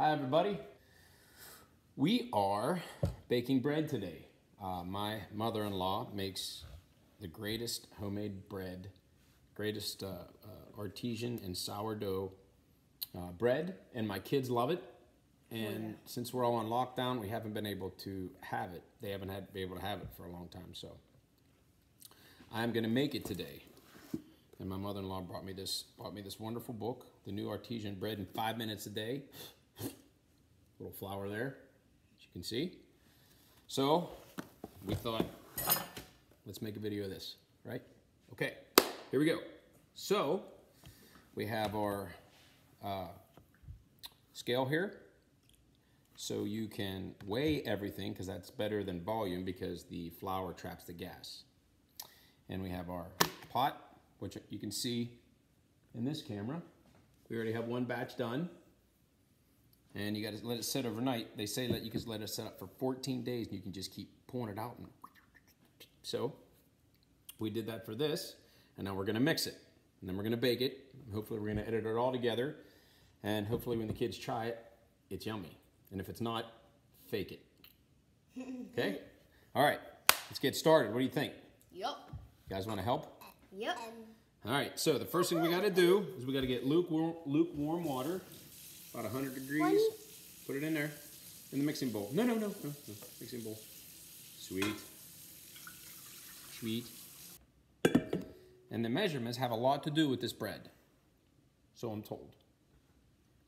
Hi everybody. We are baking bread today. My mother-in-law makes the greatest homemade bread, greatest artisan and sourdough bread, and my kids love it. And since we're all on lockdown, we haven't been able to have it. They haven't been able to have it for a long time, so I'm gonna make it today. And my mother-in-law brought me this wonderful book, The New Artisan Bread in 5 Minutes a Day. Little flour there, as you can see. So we thought, let's make a video of this, right? Okay, here we go. So we have our scale here. So you can weigh everything, because that's better than volume, because the flour traps the gas. And we have our pot, which you can see in this camera. We already have one batch done. And you got to let it sit overnight. They say that you can let it sit up for 14 days and you can just keep pouring it out. So we did that for this, and now we're gonna mix it. And then we're gonna bake it. Hopefully we're gonna edit it all together. And hopefully when the kids try it, it's yummy. And if it's not, fake it. Okay? All right, let's get started. What do you think? Yep. You guys wanna help? Yep. All right, so the first thing we gotta do is we gotta get lukewarm water, about 100 degrees. Put it in there, in the mixing bowl. No, mixing bowl. Sweet. And the measurements have a lot to do with this bread, so I'm told.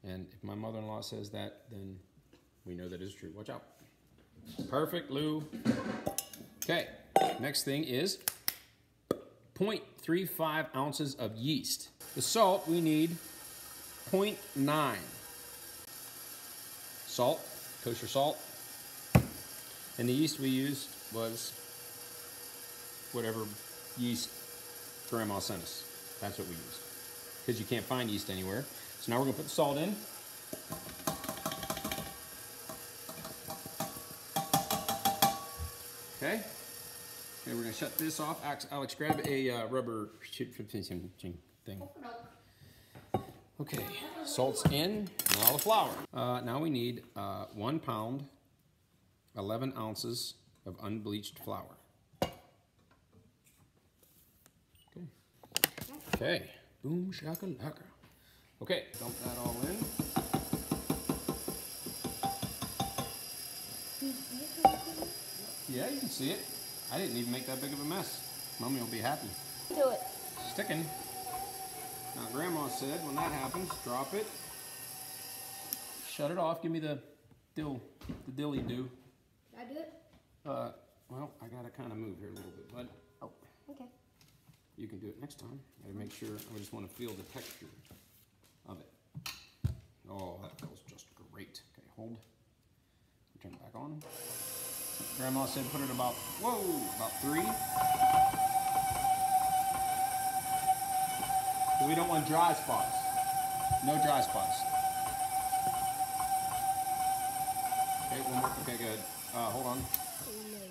And if my mother-in-law says that, then we know that is true. Watch out. Perfect, Lou. Okay, next thing is 0.35 ounces of yeast. The salt, we need 0.9. Salt, kosher salt. And the yeast we used was whatever yeast Grandma sent us. That's what we used, because you can't find yeast anywhere. So now we're gonna put the salt in. Okay. And we're gonna shut this off. Alex, grab a rubber thing. Okay, salt's in, now the flour. Now we need 1 pound, 11 ounces of unbleached flour. Okay, boom shakalaka. Okay, dump that all in. Yeah, you can see it. I didn't even make that big of a mess. Mommy will be happy. Do it. Sticking. Now Grandma said when that happens, drop it. Shut it off. Give me the dilly do. Can I do it? Well, I gotta kind of move here a little bit, bud. Oh. Okay. You can do it next time. Gotta make sure. I just want to feel the texture of it. Oh, that feels just great. Okay, hold. Turn it back on. Grandma said put it about 3. We don't want dry spots. No dry spots. Okay, one more. Okay, good. Hold on.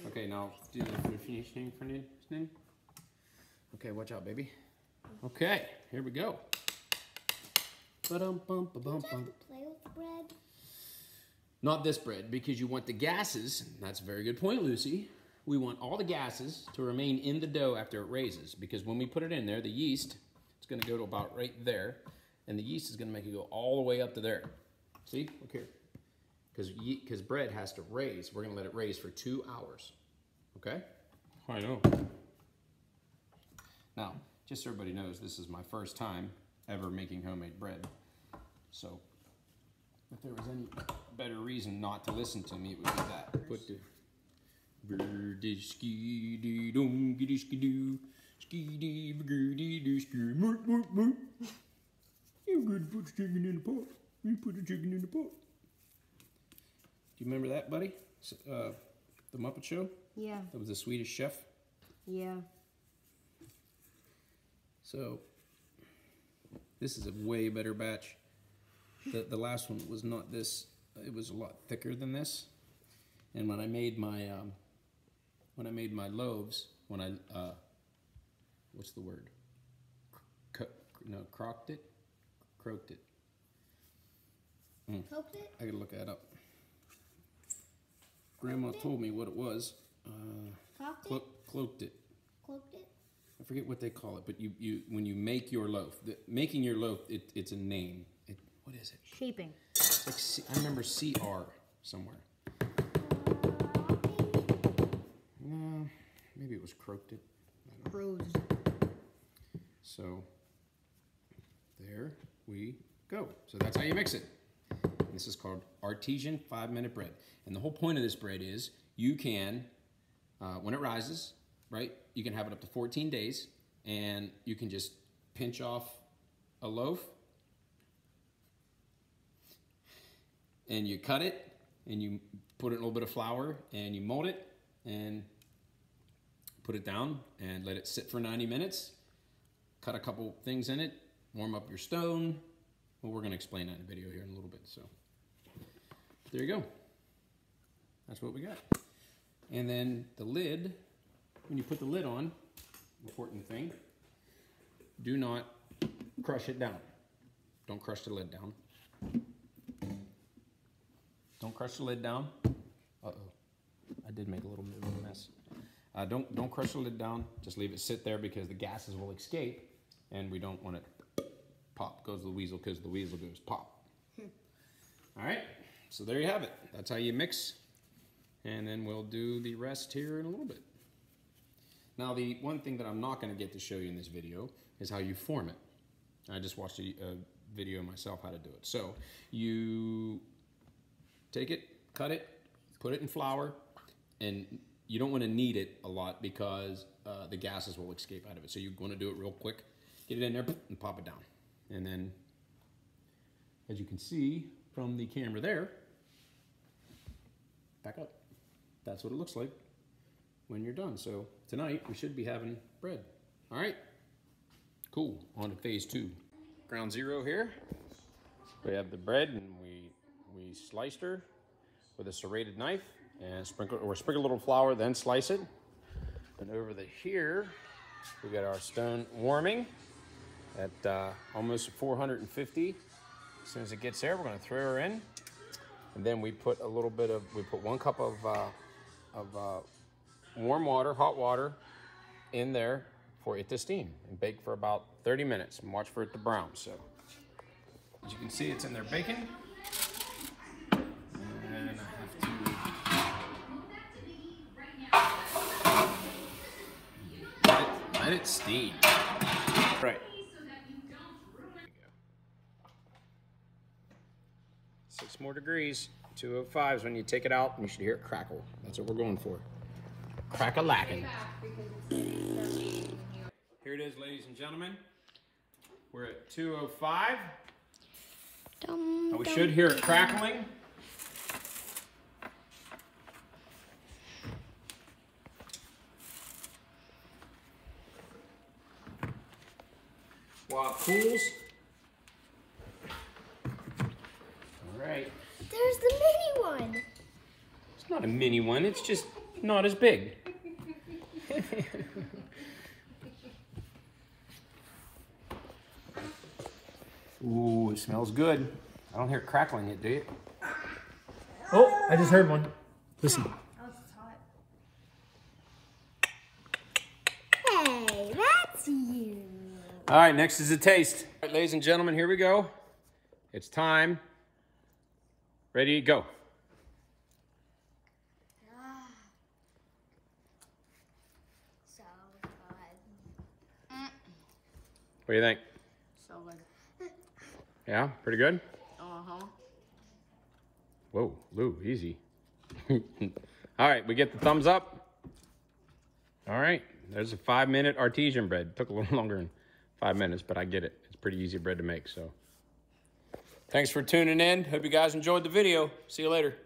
Okay, now do the finishing for listening. Okay, watch out, baby. Okay, here we go. Ba-dum-bum, ba-bum-bum. Play with bread. Not this bread, because you want the gases. That's a very good point, Lucy. We want all the gases to remain in the dough after it raises, because when we put it in there, the yeast, it's going to go to about right there, and the yeast is going to make it go all the way up to there. See? Look here. Because bread has to raise. We're going to let it raise for 2 hours. Okay? I know. Now, just so everybody knows, this is my first time ever making homemade bread. So, if there was any better reason not to listen to me, it would be that. Put the you could put the chicken in the pot. You put the chicken in the pot. Do you remember that, buddy? The Muppet Show? Yeah. That was the Swedish chef? Yeah. So, this is a way better batch. The last one was not this. It was a lot thicker than this. And when I made my loaves, what's the word? Croaked it. Cooked it? I gotta look that up. Grandma told me what it was. Cooked it? Cloaked it. Cloaked it? I forget what they call it, but you when you make your loaf, making your loaf, it's a name. What is it? Shaping. It's like I remember CR somewhere. No, maybe it was croaked it. Rose. So there we go. So that's how you mix it. And this is called Artisan 5-minute bread. And the whole point of this bread is you can, when it rises, right, you can have it up to 14 days, and you can just pinch off a loaf, and you cut it, and you put it in a little bit of flour, and you mold it, and put it down, and let it sit for 90 minutes. Cut a couple things in it, warm up your stone. Well, we're going to explain that in a video here in a little bit. So there you go. That's what we got. And then the lid, when you put the lid on, important thing, do not crush it down. Don't crush the lid down. Don't crush the lid down. Uh-oh. I did make a little bit of a mess. Don't crush the lid down. Just leave it sit there because the gases will escape, and we don't want it pop. Goes the weasel because the weasel goes pop. All right, so there you have it. That's how you mix, and then we'll do the rest here in a little bit. Now, the one thing that I'm not going to get to show you in this video is how you form it. I just watched a video myself how to do it. So you take it, cut it, put it in flour, and you don't want to knead it a lot because the gases will escape out of it. So you want to do it real quick. Get it in there and pop it down. And then, as you can see from the camera there, back up. That's what it looks like when you're done. So tonight we should be having bread. All right, cool. On to phase 2. Ground zero here. We have the bread, and we sliced her with a serrated knife and sprinkle a little flour, then slice it. And over here we got our stone warming at almost 450. As soon as it gets there, we're going to throw her in, and then we put 1 cup of warm water, hot water, in there for it to steam and bake for about 30 minutes and watch for it to brown. So as you can see, it's in there baking. And I have to let it steam. Right. 6 more degrees. 205 is when you take it out, and you should hear it crackle. That's what we're going for. Crack-a-lackin'. Here it is, ladies and gentlemen. We're at 205. We should hear it crackling. While it cools. All right. There's the mini one. It's not a mini one, it's just not as big. Ooh, it smells good. I don't hear it crackling yet, do you? Oh, I just heard one. Listen. Oh, it's hot. Hey, that's you. All right, next is a taste. All right, ladies and gentlemen, here we go. It's time. Ready, go. So good. What do you think? So good. Yeah, pretty good? Uh-huh. Whoa, Lou, easy. All right, we get the thumbs up. All right, there's a 5-minute artisan bread. Took a little longer than 5 minutes, but I get it. It's pretty easy bread to make, so. Thanks for tuning in. Hope you guys enjoyed the video. See you later.